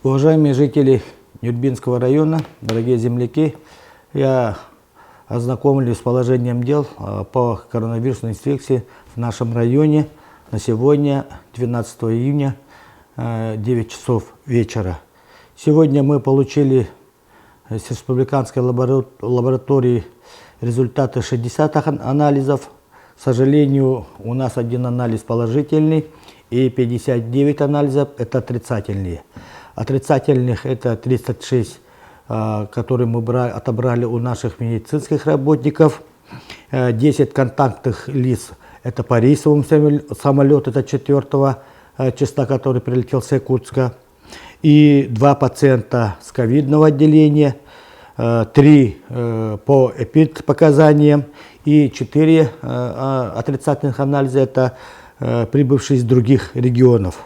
Уважаемые жители Нюрбинского района, дорогие земляки, я ознакомлюсь с положением дел по коронавирусной инфекции в нашем районе на сегодня, 12 июня, 9 часов вечера. Сегодня мы получили с республиканской лаборатории результаты 60 анализов. К сожалению, у нас один анализ положительный и 59 анализов это отрицательные. Отрицательных это 36, которые мы отобрали у наших медицинских работников. 10 контактных лиц это по рейсовому самолету, это 4 числа, который прилетел с Якутска. И 2 пациента с ковидного отделения, 3 по эпидпоказаниям и 4 отрицательных анализа это прибывшие из других регионов.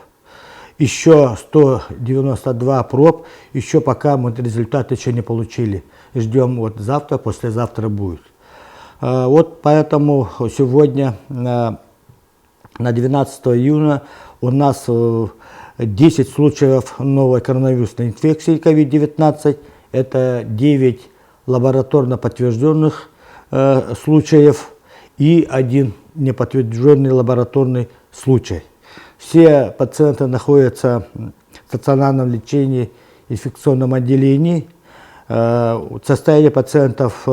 Еще 192 проб, еще пока мы результаты еще не получили. Ждем вот завтра, послезавтра будет. Вот поэтому сегодня на 12 июня у нас 10 случаев новой коронавирусной инфекции COVID-19. Это 9 лабораторно подтвержденных случаев и 1 неподтвержденный лабораторный случай. Все пациенты находятся в стационарном лечении, инфекционном отделении. Состояние пациентов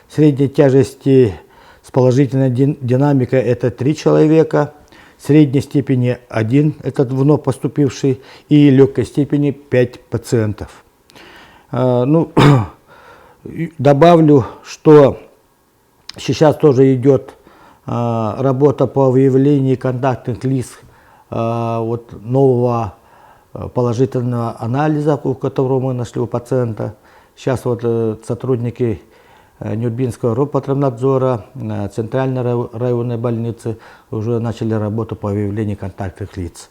средней тяжести с положительной динамикой это 3 человека, средней степени 1, этот вновь поступивший, и легкой степени 5 пациентов. Добавлю, что сейчас тоже идет работа по выявлению контактных лиц нового положительного анализа, которого мы нашли у пациента. Сейчас сотрудники Нюрбинского Роспотребнадзора, Центральной районной больницы уже начали работу по выявлению контактных лиц.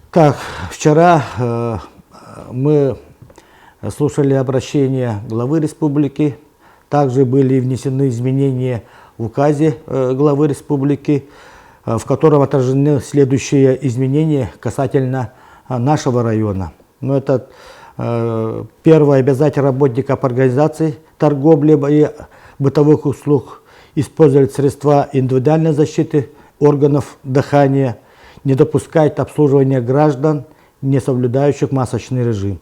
Так, вчера мы слушали обращение главы республики, также были внесены изменения в указе главы республики, в котором отражены следующие изменения касательно нашего района. Это первое, обязать работников организаций торговли и бытовых услуг использовать средства индивидуальной защиты органов дыхания, не допускать обслуживания граждан, не соблюдающих масочный режим.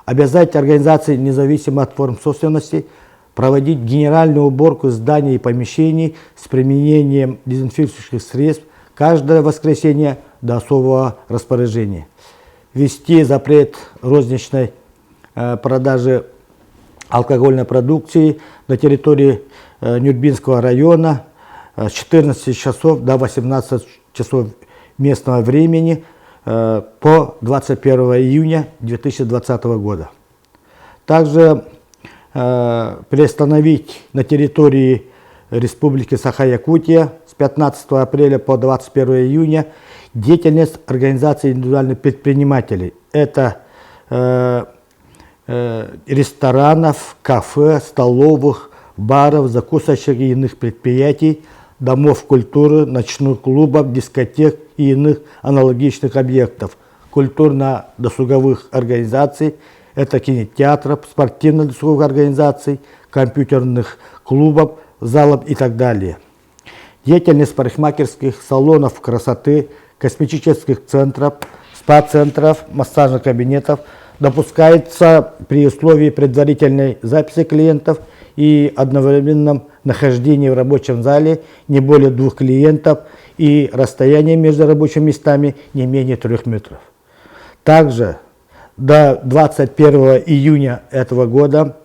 Обязать организации, независимо от форм собственности, проводить генеральную уборку зданий и помещений с применением дезинфицирующих средств каждое воскресенье до особого распоряжения. Ввести запрет розничной продажи алкогольной продукции на территории Нюрбинского района с 14 часов до 18 часов местного времени по 21 июня 2020 года. Также приостановить на территории Республики Саха-Якутия с 15 апреля по 21 июня деятельность организаций индивидуальных предпринимателей. Это ресторанов, кафе, столовых, баров, закусочных и иных предприятий, домов культуры, ночных клубов, дискотек и иных аналогичных объектов, культурно-досуговых организаций, это кинотеатров, спортивно-досуговых организаций, компьютерных клубов, залов и так далее. Деятельность парикмахерских салонов красоты, косметических центров, спа-центров, массажных кабинетов допускается при условии предварительной записи клиентов и одновременном нахождении в рабочем зале не более 2 клиентов и расстояние между рабочими местами не менее 3 метров. Также до 21 июня этого года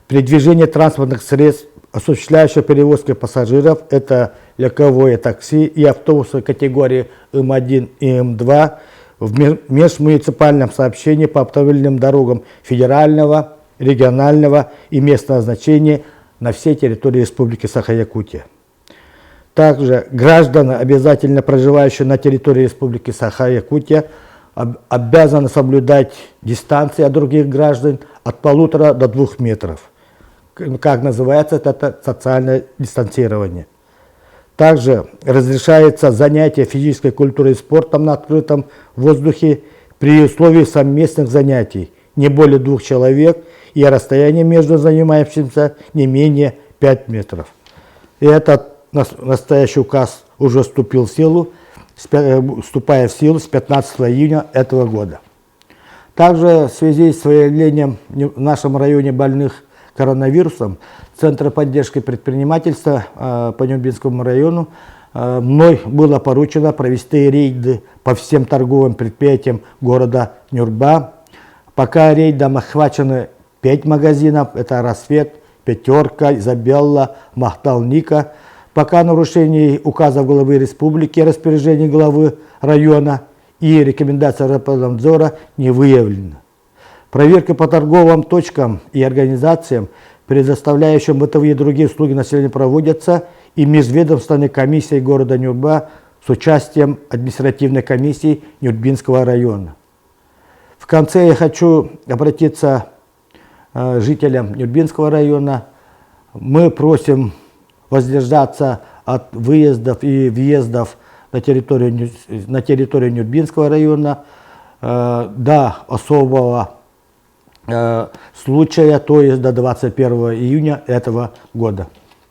при движении транспортных средств, осуществляющих перевозку пассажиров, это легковое такси и автобусы категории М1 и М2 в межмуниципальном сообщении по автомобильным дорогам федерального, регионального и местного значения на всей территории Республики Саха-Якутия. Также граждане, обязательно проживающие на территории Республики Саха-Якутия, обязаны соблюдать дистанции от других граждан от 1,5 до 2 метров. Как называется это социальное дистанцирование. Также разрешается занятие физической культурой и спортом на открытом воздухе при условии совместных занятий не более 2 человек и расстояние между занимающимся не менее 5 метров. И этот настоящий указ уже вступая в силу с 15 июня этого года. Также в связи с выявлением в нашем районе больных коронавирусом Центра поддержки предпринимательства по Нюрбинскому району мной было поручено провести рейды по всем торговым предприятиям города Нюрба. Пока рейдом охвачены 5 магазинов, это «Рассвет», «Пятерка», «Изабелла», «Махтал», «Ника». Пока нарушений указов главы республики, распоряжений главы района и рекомендаций Роспотребнадзора не выявлено. Проверка по торговым точкам и организациям, предоставляющим бытовые и другие услуги населению, проводятся и межведомственной комиссией города Нюрба с участием административной комиссии Нюрбинского района. В конце я хочу обратиться к жителям Нюрбинского района. Мы просим воздержаться от выездов и въездов на территорию Нюрбинского района до особого случая, то есть до 21 июня этого года.